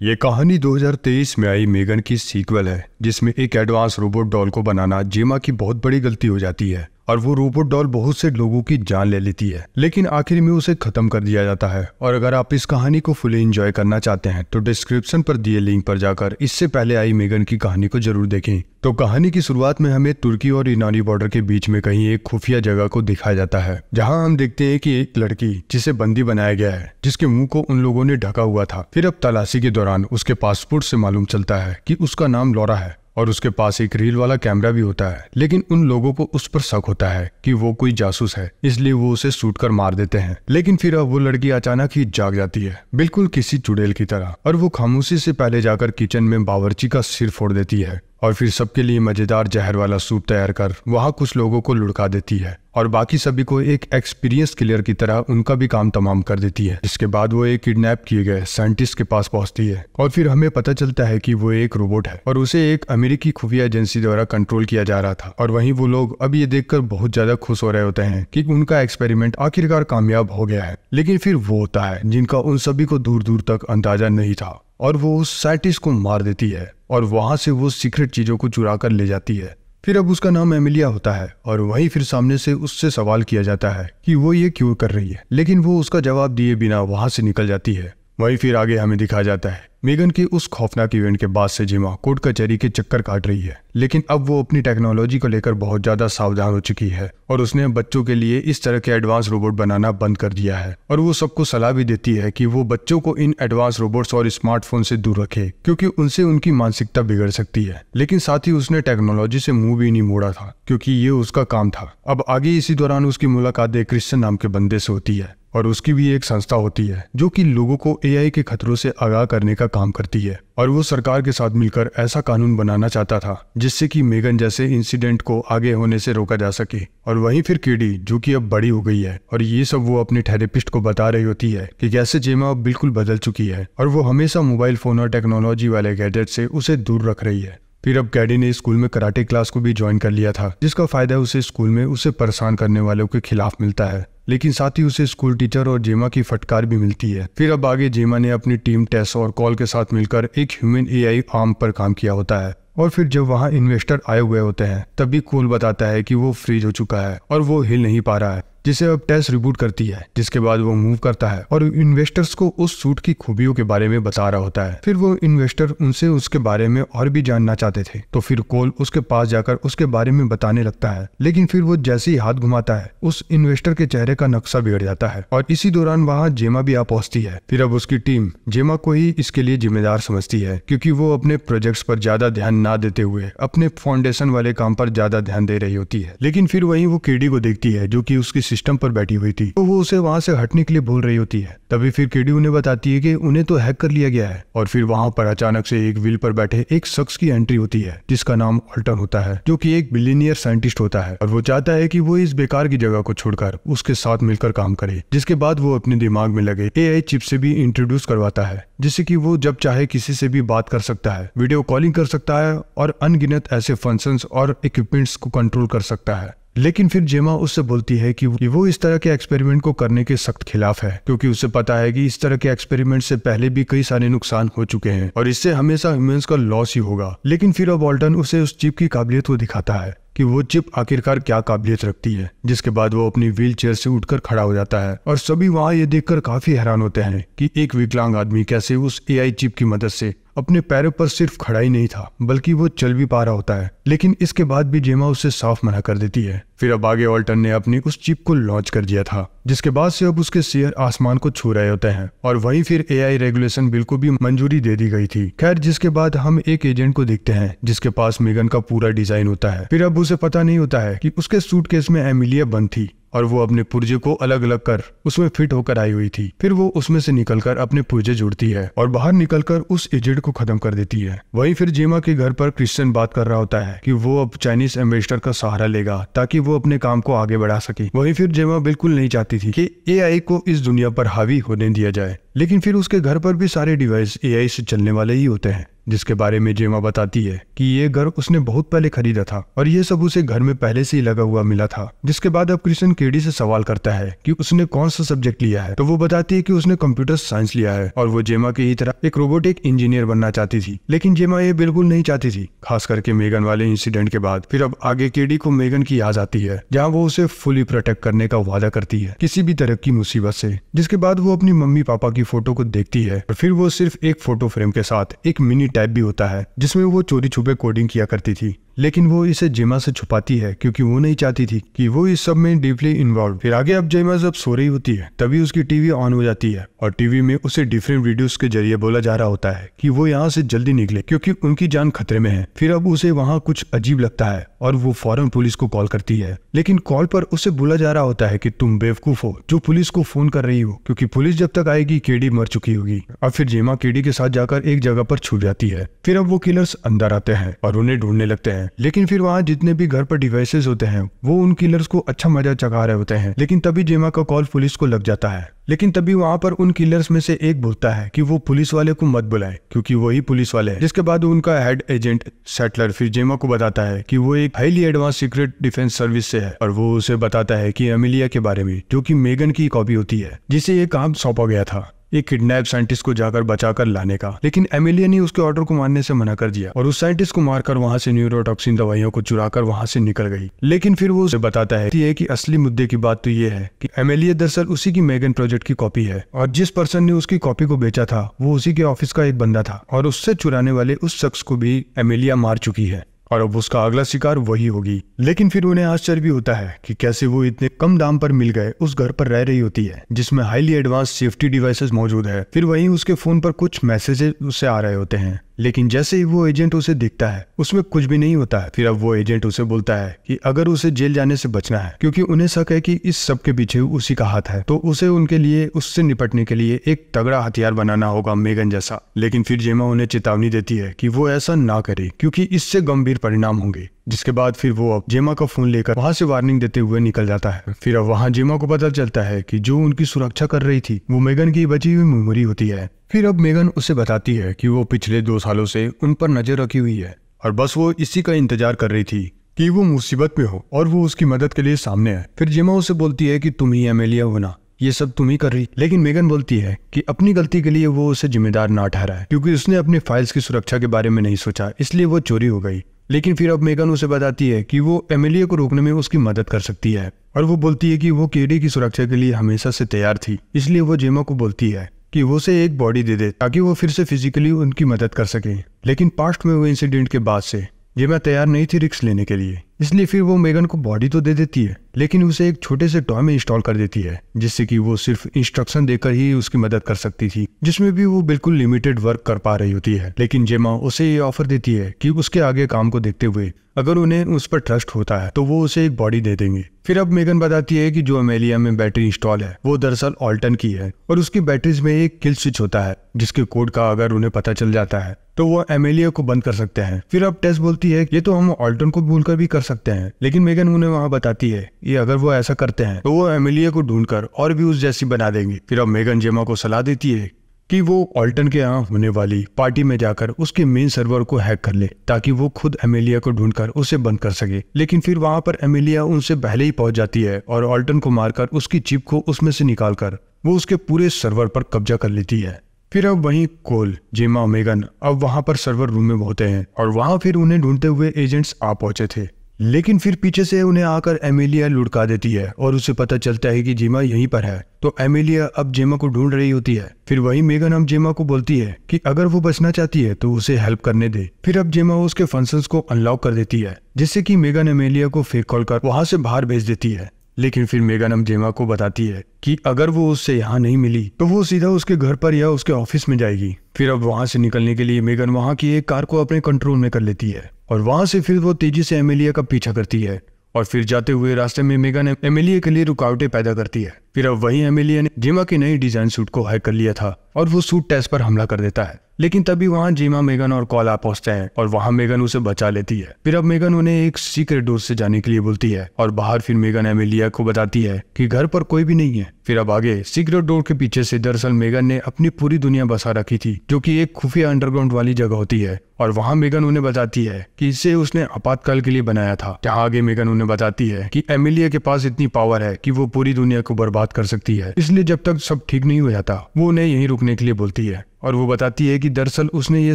ये कहानी 2023 में आई मेगन की सीक्वल है, जिसमें एक एडवांस रोबोट डॉल को बनाना जेमा की बहुत बड़ी गलती हो जाती है और वो रोबोट डॉल बहुत से लोगों की जान ले लेती है, लेकिन आखिर में उसे खत्म कर दिया जाता है। और अगर आप इस कहानी को फुली एंजॉय करना चाहते हैं तो डिस्क्रिप्शन पर दिए लिंक पर जाकर इससे पहले आई मेगन की कहानी को जरूर देखें। तो कहानी की शुरुआत में हमें तुर्की और ईरानी बॉर्डर के बीच में कहीं एक खुफिया जगह को दिखाया जाता है, जहां हम देखते हैं कि एक लड़की जिसे बंदी बनाया गया है, जिसके मुंह को उन लोगों ने ढका हुआ था। फिर अब तलाशी के दौरान उसके पासपोर्ट से मालूम चलता है कि उसका नाम लॉरा है और उसके पास एक रील वाला कैमरा भी होता है, लेकिन उन लोगों को उस पर शक होता है कि वो कोई जासूस है, इसलिए वो उसे शूट कर मार देते हैं। लेकिन फिर अब वो लड़की अचानक ही जाग जाती है, बिल्कुल किसी चुड़ैल की तरह, और वो खामोशी से पहले जाकर किचन में बावर्ची का सिर फोड़ देती है और फिर सबके लिए मजेदार जहर वाला सूप तैयार कर वहाँ कुछ लोगों को लुढ़का देती है और बाकी सभी को एक एक्सपीरियंस किलर की तरह उनका भी काम तमाम कर देती है। इसके बाद वो एक किडनैप किए गए साइंटिस्ट के पास पहुंचती है और फिर हमें पता चलता है कि वो एक रोबोट है और उसे एक अमेरिकी खुफिया एजेंसी द्वारा कंट्रोल किया जा रहा था। और वहीं वो लोग अब ये देखकर बहुत ज्यादा खुश हो रहे होते हैं कि उनका एक्सपेरिमेंट आखिरकार कामयाब हो गया है। लेकिन फिर वो होता है जिनका उन सभी को दूर दूर तक अंदाजा नहीं था और वो उस साइंटिस्ट को मार देती है और वहां से वो सीक्रेट चीजों को चुरा कर ले जाती है। फिर अब उसका नाम एमिलिया होता है और वहीं फिर सामने से उससे सवाल किया जाता है कि वो ये क्यों कर रही है, लेकिन वो उसका जवाब दिए बिना वहां से निकल जाती है। वहीं फिर आगे हमें दिखाया जाता है मेगन की उस खौफनाक इवेंट के बाद से जेमा कोर्ट कचहरी के चक्कर काट रही है, लेकिन अब वो अपनी टेक्नोलॉजी को लेकर बहुत ज्यादा सावधान हो चुकी है और उसने बच्चों के लिए इस तरह के एडवांस रोबोट बनाना बंद कर दिया है। और वो सबको सलाह भी देती है कि वो बच्चों को इन एडवांस रोबोट्स और स्मार्टफोन से दूर रखे, क्योंकि उनसे उनकी मानसिकता बिगड़ सकती है। लेकिन साथ ही उसने टेक्नोलॉजी से मुंह भी नहीं मोड़ा था, क्योंकि ये उसका काम था। अब आगे इसी दौरान उसकी मुलाकात एक क्रिश्चियन नाम के बंदे से होती है और उसकी भी एक संस्था होती है जो कि लोगों को एआई के खतरों से आगाह करने का काम करती है। और वो सरकार के साथ मिलकर ऐसा कानून बनाना चाहता था जिससे कि मेगन जैसे इंसिडेंट को आगे होने से रोका जा सके। और वहीं फिर केडी, जो कि अब बड़ी हो गई है, और ये सब वो अपने थेरेपिस्ट को बता रही होती है कि कैसे जेमा अब बिल्कुल बदल चुकी है और वो हमेशा मोबाइल फोन और टेक्नोलॉजी वाले गैजेट से उसे दूर रख रही है। फिर अब कैडी ने स्कूल में कराटे क्लास को भी ज्वाइन कर लिया था, जिसका फायदा उसे स्कूल में उसे परेशान करने वालों के खिलाफ मिलता है, लेकिन साथ ही उसे स्कूल टीचर और जेमा की फटकार भी मिलती है। फिर अब आगे जेमा ने अपनी टीम टेस और कॉल के साथ मिलकर एक ह्यूमन एआई आर्म पर काम किया होता है। और फिर जब वहाँ इन्वेस्टर आए हुए होते हैं तभी कोल बताता है कि वो फ्रीज हो चुका है और वो हिल नहीं पा रहा है, जिसे अब टेस रिबूट करती है, जिसके बाद वो मूव करता है और इन्वेस्टर्स को उस सूट की खूबियों के बारे में बता रहा होता है। फिर वो इन्वेस्टर उनसे उसके बारे में और भी जानना चाहते थे, तो फिर कोल उसके पास जाकर उसके बारे में बताने लगता है, लेकिन फिर वो जैसे ही हाथ घुमाता है उस इन्वेस्टर के चेहरे का नक्शा बिगड़ जाता है और इसी दौरान वहाँ जेमा भी आ पहुंचती है। फिर अब उसकी टीम जेमा को ही इसके लिए जिम्मेदार समझती है, क्योंकि वो अपने प्रोजेक्ट्स पर ज्यादा ध्यान ना देते हुए अपने फाउंडेशन वाले काम पर ज्यादा ध्यान दे रही होती है। लेकिन फिर वहीं वो केडी को देखती है जो कि उसकी सिस्टम पर बैठी हुई थी, तो वो उसे वहां से हटने के लिए बोल रही होती है। तभी फिर केडी उन्हें बताती है कि उन्हें तो हैक कर लिया गया है। और फिर वहां पर अचानक से एक व्हील पर बैठे एक शख्स की एंट्री होती है, जिसका नाम ऑल्टन होता है, जो कि एक बिलियनियर साइंटिस्ट होता है और वो चाहता है कि वो इस बेकार की जगह को छोड़कर उसके साथ मिलकर काम करे। जिसके बाद वो अपने दिमाग में लगे एआई चिप से भी इंट्रोड्यूस करवाता है, जिससे कि वो जब चाहे किसी से भी बात कर सकता है, वीडियो कॉलिंग कर सकता है और अनगिनत ऐसे फंक्शंस और इक्विपमेंट्स को कंट्रोल कर सकता है। लेकिन फिर जेमा उससे बोलती है कि वो इस तरह के एक्सपेरिमेंट को करने के सख्त खिलाफ है, क्योंकि उसे पता है कि इस तरह के एक्सपेरिमेंट से पहले भी कई सारे नुकसान हो चुके हैं और इससे हमेशा ह्यूमंस का लॉस ही होगा। लेकिन फिर अब ऑल्टन उसे उस चिप की काबिलियत को दिखाता है कि वो चिप आखिरकार क्या काबिलियत रखती है, जिसके बाद वो अपनी व्हील चेयर से उठकर खड़ा हो जाता है और सभी वहाँ ये देखकर काफी हैरान होते हैं कि एक विकलांग आदमी कैसे उस एआई चिप की मदद से अपने पैरों पर सिर्फ खड़ा ही नहीं था बल्कि वो चल भी पा रहा होता है। लेकिन इसके बाद भी जेमा उससे साफ मना कर देती है। फिर अब आगे ऑल्टन ने अपनी उस चिप को लॉन्च कर दिया था, जिसके बाद से अब उसके शेयर आसमान को छू रहे होते हैं और वहीं फिर एआई रेगुलेशन बिल को भी मंजूरी दे दी गई थी। खैर, जिसके बाद हम एक एजेंट को देखते हैं जिसके पास मेगन का पूरा डिजाइन होता है। फिर अब उसे पता नहीं होता है कि उसके सूटकेस में एमिलिया बंद थी और वो अपने पुर्जे को अलग अलग कर उसमें फिट होकर आई हुई थी। फिर वो उसमें से निकलकर अपने पुर्जे जोड़ती है और बाहर निकलकर उस एजेंट को खत्म कर देती है। वहीं फिर जेमा के घर पर क्रिश्चियन बात कर रहा होता है कि वो अब चाइनीज एम्बेसडर का सहारा लेगा ताकि वो अपने काम को आगे बढ़ा सके। वहीं फिर जेमा बिल्कुल नहीं चाहती थी कि एआई को इस दुनिया पर हावी होने दिया जाए, लेकिन फिर उसके घर पर भी सारे डिवाइस एआई से चलने वाले ही होते हैं। जिसके बारे में जेमा बताती है कि ये घर उसने बहुत पहले खरीदा था और ये सब उसे घर में पहले से ही लगा हुआ मिला था। जिसके बाद अब क्रिश्चियन केडी से सवाल करता है कि उसने कौन सा सब्जेक्ट लिया है, तो वो बताती है कि उसने कंप्यूटर साइंस लिया है और वो जेमा की ही तरह एक रोबोटिक इंजीनियर बनना चाहती थी। लेकिन जेमा ये बिल्कुल नहीं चाहती थी, खास करके मेगन वाले इंसिडेंट के बाद। फिर अब आगे केडी को मेगन की याद आती है, जहाँ वो उसे फुली प्रोटेक्ट करने का वादा करती है किसी भी तरह की मुसीबत से। जिसके बाद वो अपनी मम्मी पापा की फोटो को देखती है और फिर वो सिर्फ एक फोटो फ्रेम के साथ एक मिनी टैब भी होता है जिसमें वो चोरी छुपे कोडिंग किया करती थी। लेकिन वो इसे जेमा से छुपाती है क्योंकि वो नहीं चाहती थी कि वो इस सब में डीपली इन्वॉल्व। फिर आगे अब जेमा जब सो रही होती है तभी उसकी टीवी ऑन हो जाती है और टीवी में उसे डिफरेंट वीडियोस के जरिए बोला जा रहा होता है कि वो यहाँ से जल्दी निकले क्योंकि उनकी जान खतरे में है। फिर अब उसे वहाँ कुछ अजीब लगता है और वो फौरन पुलिस को कॉल करती है। लेकिन कॉल पर उसे बोला जा रहा होता है कि तुम बेवकूफ हो जो पुलिस को फोन कर रही हो, क्योंकि पुलिस जब तक आएगी केडी मर चुकी होगी। और फिर जेमा केडी के साथ जाकर एक जगह पर छुप जाती है। फिर अब वो किलर्स अंदर आते हैं और उन्हें ढूंढने लगते हैं। लेकिन फिर वहाँ जितने भी घर पर डिवाइसेस होते हैं वो उन किलर्स को अच्छा मजा चखा रहे होते हैं। लेकिन तभी जेमा का कॉल पुलिस को लग जाता है। लेकिन तभी वहाँ पर उन किलर्स में से एक बोलता है कि वो पुलिस वाले को मत बुलाए क्योंकि वही पुलिस वाले हैं। जिसके बाद उनका हेड एजेंट सेटलर फिर जेमा को बताता है कि वो एक highly advance secret defence service से है और वो उसे बताता है कि एमिलिया के बारे में, जो कि मेगन की कॉपी होती है, जिसे ये काम सौंपा गया था एक किडनैप साइंटिस्ट को जाकर बचाकर लाने का। लेकिन एमिलिया ने उसके ऑर्डर को मानने से मना कर दिया और उस साइंटिस्ट को मारकर वहां से न्यूरोटॉक्सिन दवाइयों को चुराकर वहां से निकल गई। लेकिन फिर वो उसे बताता है कि असली मुद्दे की बात तो ये है कि एमिलिया दरअसल उसी की मेगन प्रोजेक्ट की कॉपी है और जिस पर्सन ने उसकी कॉपी को बेचा था वो उसी के ऑफिस का एक बंदा था और उससे चुराने वाले उस शख्स को भी एमिलिया मार चुकी है और अब उसका अगला शिकार वही होगी। लेकिन फिर उन्हें आश्चर्य भी होता है कि कैसे वो इतने कम दाम पर मिल गए उस घर पर रह रही होती है जिसमें हाईली एडवांस सेफ्टी डिवाइसेस मौजूद है। फिर वहीं उसके फोन पर कुछ मैसेजेस उससे आ रहे होते हैं। लेकिन जैसे ही वो एजेंट उसे दिखता है उसमें कुछ भी नहीं होता है। फिर अब वो एजेंट उसे बोलता है कि अगर उसे जेल जाने से बचना है, क्योंकि उन्हें शक है कि इस सब के पीछे उसी का हाथ है, तो उसे उनके लिए उससे निपटने के लिए एक तगड़ा हथियार बनाना होगा मेगन जैसा। लेकिन फिर जेमा उन्हें चेतावनी देती है कि वो ऐसा ना करे क्योंकि इससे गंभीर परिणाम होंगे। जिसके बाद फिर वो अब जेमा का फोन लेकर वहां से वार्निंग देते हुए निकल जाता है। फिर अब वहां जेमा को पता चलता है कि जो उनकी सुरक्षा कर रही थी वो मेगन की बची हुई मेमोरी होती है। फिर अब मेगन उसे बताती है कि वो पिछले 2 सालों से उन पर नजर रखी हुई है और बस वो इसी का इंतजार कर रही थी कि वो मुसीबत में हो और वो उसकी मदद के लिए सामने है। फिर जेमा उसे बोलती है कि तुम ही एमिलिया हो ना, ये सब तुम ही कर रही। लेकिन मेगन बोलती है कि अपनी गलती के लिए वो उसे जिम्मेदार ना ठहराए क्योंकि उसने अपने फाइल्स की सुरक्षा के बारे में नहीं सोचा, इसलिए वो चोरी हो गई। लेकिन फिर अब मेगन उसे बताती है कि वो एमिलिया को रोकने में उसकी मदद कर सकती है और वो बोलती है कि वो केडी की सुरक्षा के लिए हमेशा से तैयार थी। इसलिए वो जेमा को बोलती है कि वो उसे एक बॉडी दे दे ताकि वो फिर से फिजिकली उनकी मदद कर सके। लेकिन पास्ट में हुए इंसिडेंट के बाद से जेमा तैयार नहीं थी रिस्क लेने के लिए, इसलिए फिर वो मेगन को बॉडी तो दे देती है लेकिन उसे एक छोटे से टॉय में इंस्टॉल कर देती है जिससे कि वो सिर्फ इंस्ट्रक्शन देकर ही उसकी मदद कर सकती थी, जिसमें भी वो बिल्कुल लिमिटेड वर्क कर पा रही होती है। लेकिन जेमा उसे ये ऑफर देती है कि उसके आगे काम को देखते हुए अगर उन्हें उस पर ट्रस्ट होता है तो वो उसे एक बॉडी दे देंगे। फिर अब मेगन बताती है कि जो एमिलिया में बैटरी इंस्टॉल है वो दरअसल ऑल्टन की है और उसकी बैटरीज में एक किल स्विच होता है जिसके कोड का अगर उन्हें पता चल जाता है तो वो एमिलिया को बंद कर सकते हैं। फिर अब टेस बोलती है ये तो हम ऑल्टन को भूलकर भी कर सकते हैं, लेकिन मेगन उन्हें वहां बताती है कि अगर वो ऐसा करते हैं तो वो एमिलिया को ढूंढकर और भी उस जैसी बना देंगे। फिर अब मेगन जेमा को सलाह देती है कि वो ऑल्टन के यहाँ होने वाली पार्टी में जाकर उसके मेन सर्वर को हैक कर ले ताकि वो खुद एमिलिया को ढूंढकर उसे बंद कर सके। लेकिन फिर वहां पर एमिलिया उनसे पहले ही पहुंच जाती है और ऑल्टन को मारकर उसकी चिप को उसमें से निकालकर वो उसके पूरे सर्वर पर कब्जा कर लेती है। फिर अब वहीं कोल, जेमा और मेगन अब वहां पर सर्वर रूम में होते हैं और वहां फिर उन्हें ढूंढते हुए एजेंट्स आ पहुंचे थे। लेकिन फिर पीछे से उन्हें आकर एमिलिया लुढ़का देती है और उसे पता चलता है कि जेमा यहीं पर है, तो एमिलिया अब जेमा को ढूंढ रही होती है। फिर वही मेगन अब जेमा को बोलती है कि अगर वो बचना चाहती है तो उसे हेल्प करने दे। फिर अब जेमा उसके फंक्शंस को अनलॉक कर देती है जिससे कि मेगन एमिलिया को फेक कॉल कर वहां से बाहर भेज देती है। लेकिन फिर मेगन अब जेमा को बताती है कि अगर वो उससे यहाँ नहीं मिली तो वो सीधा उसके घर पर या उसके ऑफिस में जाएगी। फिर अब वहां से निकलने के लिए मेगन वहां की एक कार को अपने कंट्रोल में कर लेती है और वहां से फिर वो तेजी से एमिलिया का पीछा करती है और फिर जाते हुए रास्ते में मेगन एमिलिया के लिए रुकावटें पैदा करती है फिर अब वही एमिलिया ने जेमा के नई डिजाइन सूट को हैक कर लिया था और वो सूट टेस्ट पर हमला कर देता है। लेकिन तभी वहाँ जेमा, मेगन और कॉल आ पहुंचते हैं और वहाँ मेगन उसे बचा लेती है। फिर अब मेगन उन्हें एक सीक्रेट डोर से जाने के लिए बोलती है और बाहर फिर मेगन एमिलिया को बताती है कि घर पर कोई भी नहीं है। फिर अब आगे सीक्रेट डोर के पीछे से दरअसल मेगन ने अपनी पूरी दुनिया बसा रखी थी, जो कि एक खुफिया अंडरग्राउंड वाली जगह होती है, और वहाँ मेगन उन्हें बताती है कि इसे उसने आपातकाल के लिए बनाया था। जहाँ आगे मेगन उन्हें बताती है कि एमिलिया के पास इतनी पावर है कि वो पूरी दुनिया को बर्बाद कर सकती है, इसलिए जब तक सब ठीक नहीं हो जाता वो उन्हें यहीं रुकने के लिए बोलती है। और वो बताती है कि दरअसल उसने ये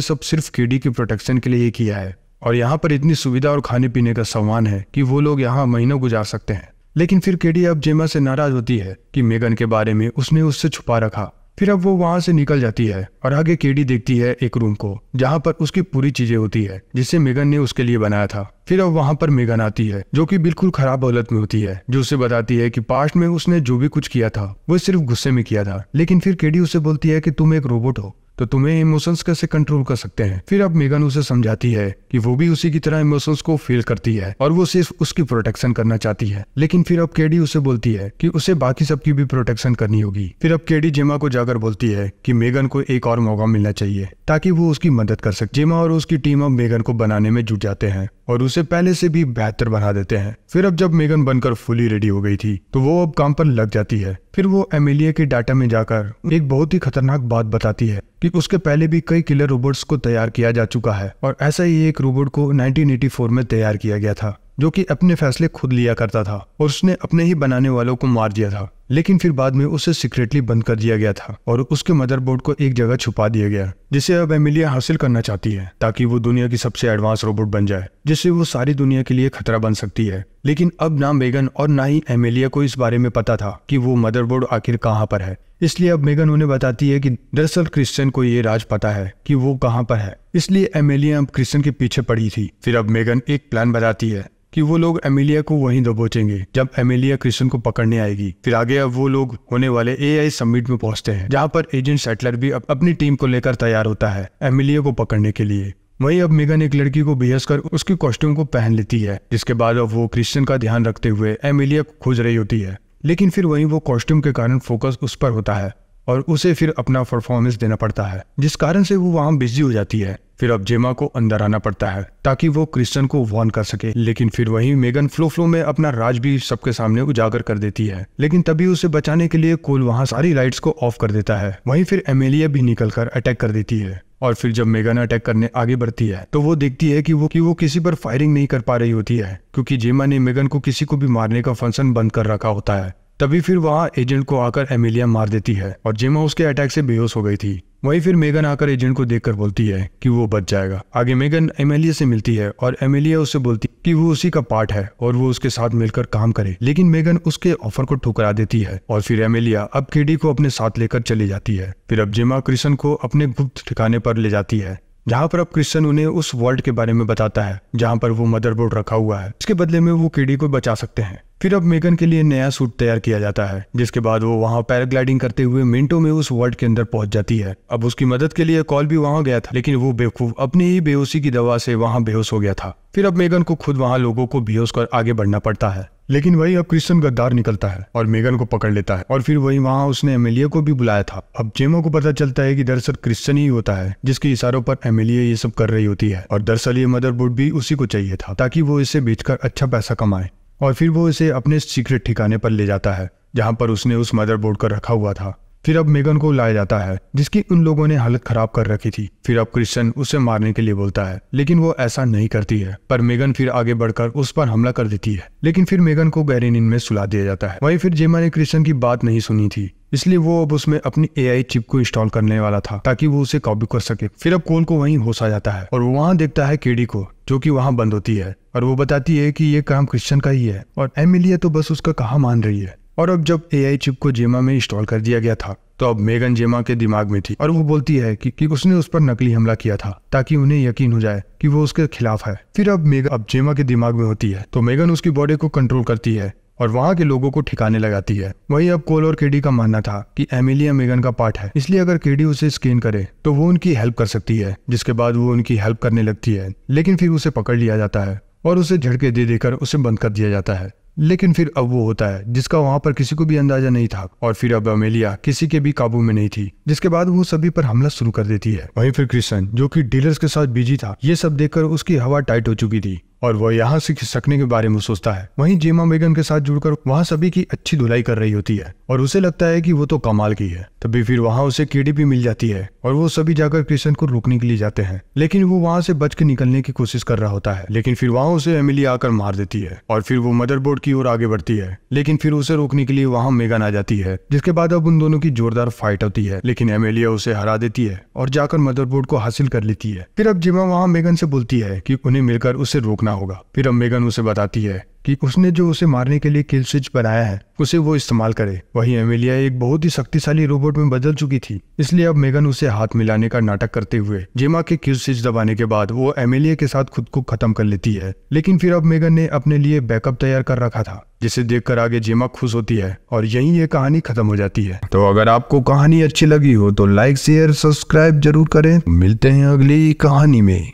सब सिर्फ केडी की प्रोटेक्शन के लिए ही किया है और यहाँ पर इतनी सुविधा और खाने पीने का सामान है कि वो लोग यहाँ महीनों गुजार सकते हैं। लेकिन फिर केडी अब जेमा से नाराज होती है कि मेगन के बारे में उसने उससे छुपा रखा। फिर अब वो वहां से निकल जाती है और आगे केडी देखती है एक रूम को जहाँ पर उसकी पूरी चीजें होती है जिसे मेगन ने उसके लिए बनाया था। फिर अब वहां पर मेगन आती है जो कि बिल्कुल खराब हालत में होती है, जो उसे बताती है कि पास्ट में उसने जो भी कुछ किया था वो सिर्फ गुस्से में किया था। लेकिन फिर केडी उसे बोलती है कि तुम एक रोबोट हो तो तुम्हें इमोशंस कैसे कंट्रोल कर सकते हैं। फिर अब मेगन उसे समझाती है कि वो भी उसी की तरह इमोशंस को फील करती है और वो सिर्फ उसकी प्रोटेक्शन करना चाहती है। लेकिन फिर अब केडी उसे बोलती है कि उसे बाकी सबकी भी प्रोटेक्शन करनी होगी। फिर अब केडी जेमा को जाकर बोलती है कि मेगन को एक और मौका मिलना चाहिए ताकि वो उसकी मदद कर सके। जेमा और उसकी टीम अब मेगन को बनाने में जुट जाते हैं और उसे पहले से भी बेहतर बना देते हैं। फिर अब जब मेगन बनकर फुली रेडी हो गई थी तो वो अब काम पर लग जाती है। फिर वो एमिलिया के डाटा में जाकर एक बहुत ही खतरनाक बात बताती है कि उसके पहले भी कई किलर रोबोट्स को तैयार किया जा चुका है और ऐसा ही एक रोबोट को 1984 में तैयार किया गया था जो कि अपने फैसले खुद लिया करता था और उसने अपने ही बनाने वालों को मार दिया था। लेकिन फिर बाद में उसे सीक्रेटली बंद कर दिया गया था और उसके मदरबोर्ड को एक जगह छुपा दिया गया, जिसे अब एमिलिया हासिल करना चाहती है ताकि वो दुनिया की सबसे एडवांस रोबोट बन जाए, जिससे वो सारी दुनिया के लिए खतरा बन सकती है। लेकिन अब ना मेगन और ना ही एमिलिया को इस बारे में पता था कि वो मदरबोर्ड आखिर कहाँ पर है। इसलिए अब मेगन उन्हें बताती है कि दरअसल क्रिश्चियन को ये राज पता है कि वो कहाँ पर है, इसलिए एमिलिया अब क्रिश्चियन के पीछे पड़ी थी। फिर अब मेगन एक प्लान बताती है कि वो लोग एमिलिया को वहीं दबोचेंगे जब एमिलिया क्रिश्चियन को पकड़ने आएगी। फिर आगे अब वो लोग होने वाले AI समिट में पहुंचते हैं जहां पर एजेंट सेटलर भी अपनी टीम को लेकर तैयार होता है एमिलिया को पकड़ने के लिए। वहीं अब मेगन एक लड़की को बेहोश कर उसकी कॉस्ट्यूम को पहन लेती है, जिसके बाद अब वो क्रिश्चियन का ध्यान रखते हुए एमिलिया को खोज रही होती है। लेकिन फिर वहीं वो कॉस्ट्यूम के कारण फोकस उस पर होता है और उसे फिर अपना परफॉर्मेंस देना पड़ता है, जिस कारण से वो वहां बिजी हो जाती है। फिर अब जेमा को अंदर आना पड़ता है ताकि वो क्रिश्चियन को वार्न कर सके। लेकिन फिर वहीं मेगन फ्लो में अपना राज भी सबके सामने उजागर कर देती है। लेकिन तभी उसे बचाने के लिए कोल वहां सारी लाइट्स को ऑफ कर देता है। वहीं फिर एमिलिया भी निकलकर अटैक कर देती है और फिर जब मेगन अटैक करने आगे बढ़ती है तो वो देखती है कि वो किसी पर फायरिंग नहीं कर पा रही होती है, क्योंकि जेमा ने मेगन को किसी को भी मारने का फंक्शन बंद कर रखा होता है। तभी फिर वहाँ एजेंट को आकर एमिलिया मार देती है और जेमा उसके अटैक से बेहोश हो गई थी। वहीं फिर मेगन आकर एजेंट को देखकर बोलती है कि वो बच जाएगा। आगे मेगन एमिलिया से मिलती है और एमिलिया उससे बोलती कि वो उसी का पार्ट है और वो उसके साथ मिलकर काम करे। लेकिन मेगन उसके ऑफर को ठुकरा देती है और फिर एमिलिया अब केडी को अपने साथ लेकर चली जाती है। फिर अब जेमा क्रिश्चियन को अपने गुप्त ठिकाने पर ले जाती है, जहाँ पर अब क्रिश्चियन उन्हें उस वर्ल्ड के बारे में बताता है जहाँ पर वो मदरबोर्ड रखा हुआ है। इसके बदले में वो केडी को बचा सकते हैं। फिर अब मेगन के लिए नया सूट तैयार किया जाता है, जिसके बाद वो वहाँ पैराग्लाइडिंग करते हुए मिनटों में उस वर्ल्ड के अंदर पहुंच जाती है। अब उसकी मदद के लिए कॉल भी वहाँ गया था, लेकिन वो बेवकूफ अपनी ही बेहोशी की दवा से वहाँ बेहोश हो गया था। फिर अब मेगन को खुद वहाँ लोगों को बेहोश कर आगे बढ़ना पड़ता है। लेकिन वही अब क्रिश्चियन गद्दार निकलता है और मेगन को पकड़ लेता है और फिर वही वहाँ उसने एमिलिया को भी बुलाया था। अब जेमा को पता चलता है कि दरअसल क्रिश्चियन ही होता है जिसके इशारों पर एमिलिया ये सब कर रही होती है और दरअसल ये मदरबोर्ड भी उसी को चाहिए था ताकि वो इसे बेचकर अच्छा पैसा कमाए। और फिर वो इसे अपने सीक्रेट ठिकाने पर ले जाता है जहाँ पर उसने उस मदरबोर्ड को रखा हुआ था। फिर अब मेगन को लाया जाता है जिसकी उन लोगों ने हालत खराब कर रखी थी। फिर अब क्रिश्चियन उसे मारने के लिए बोलता है, लेकिन वो ऐसा नहीं करती है, पर मेगन फिर आगे बढ़कर उस पर हमला कर देती है। लेकिन फिर मेगन को गहरी नींद में सुला दिया जाता है। वहीं फिर जेमा ने क्रिश्चियन की बात नहीं सुनी थी, इसलिए वो अब उसमें अपनी AI चिप को इंस्टॉल करने वाला था ताकि वो उसे कॉपी कर सके। फिर अब कोल को वहीं होश आ जाता है और वो वहाँ देखता है केडी को, जो कि वहाँ बंद होती है और वो बताती है कि ये काम क्रिश्चियन का ही है और एमिलिया तो बस उसका कहा मान रही है। और अब जब AI चिप को जेमा में इंस्टॉल कर दिया गया था तो अब मेगन जेमा के दिमाग में थी और वो बोलती है कि उसने उस पर नकली हमला किया था ताकि उन्हें यकीन हो जाए कि वो उसके खिलाफ है। फिर अब मेगन अब जेमा के दिमाग में होती है तो मेगन उसकी बॉडी को कंट्रोल करती है और वहाँ के लोगों को ठिकाने लगाती है। वहीं अब कोल और केडी का मानना था कि एमिलिया मेगन का पार्ट है, इसलिए अगर केडी उसे स्कैन करे तो वो उनकी हेल्प कर सकती है, जिसके बाद वो उनकी हेल्प करने लगती है। लेकिन फिर उसे पकड़ लिया जाता है और उसे झटके दे देकर उसे बंद कर दिया जाता है। लेकिन फिर अब वो होता है जिसका वहाँ पर किसी को भी अंदाजा नहीं था। और फिर अब अमेलिया किसी के भी काबू में नहीं थी, जिसके बाद वो सभी पर हमला शुरू कर देती है। वहीं फिर क्रिश्चियन जो कि डीलर्स के साथ बिजी था, ये सब देखकर उसकी हवा टाइट हो चुकी थी और वह यहाँ से खिसकने के बारे में सोचता है। वहीं जेमा मेगन के साथ जुड़कर वहाँ सभी की अच्छी धुलाई कर रही होती है और उसे लगता है कि वो तो कमाल की है। तभी फिर वहाँ उसे कीड़ी भी मिल जाती है और वो सभी जाकर क्रिश्चियन को रोकने के लिए जाते हैं, लेकिन वो वहाँ से बच के निकलने की कोशिश कर रहा होता है। लेकिन फिर वहाँ उसे एमिलिया आकर मार देती है और फिर वो मदरबोर्ड की ओर आगे बढ़ती है, लेकिन फिर उसे रोकने के लिए वहाँ मेगन आ जाती है, जिसके बाद अब उन दोनों की जोरदार फाइट होती है। लेकिन एमिलिया उसे हरा देती है और जाकर मदरबोर्ड को हासिल कर लेती है। फिर अब जेमा वहाँ मेगन से बोलती है कि उन्हें मिलकर उसे रोकना होगा। फिर अब मेगन उसे बताती है कि उसने जो उसे मारने के लिए किल स्विच बनाया है उसे वो इस्तेमाल करे। वहीं एमिलिया एक बहुत ही शक्तिशाली रोबोट में बदल चुकी थी, इसलिए अब मेगन उसे हाथ मिलाने का नाटक करते हुए जेमा के किल स्विच दबाने के बाद वो एमिलिया के साथ खुद को खत्म कर लेती है। लेकिन फिर अब मेगन ने अपने लिए बैकअप तैयार कर रखा था, जिसे देखकर आगे जेमा खुश होती है और यहीं ये कहानी खत्म हो जाती है। तो अगर आपको कहानी अच्छी लगी हो तो लाइक शेयर सब्सक्राइब जरूर करें। मिलते हैं अगली कहानी में।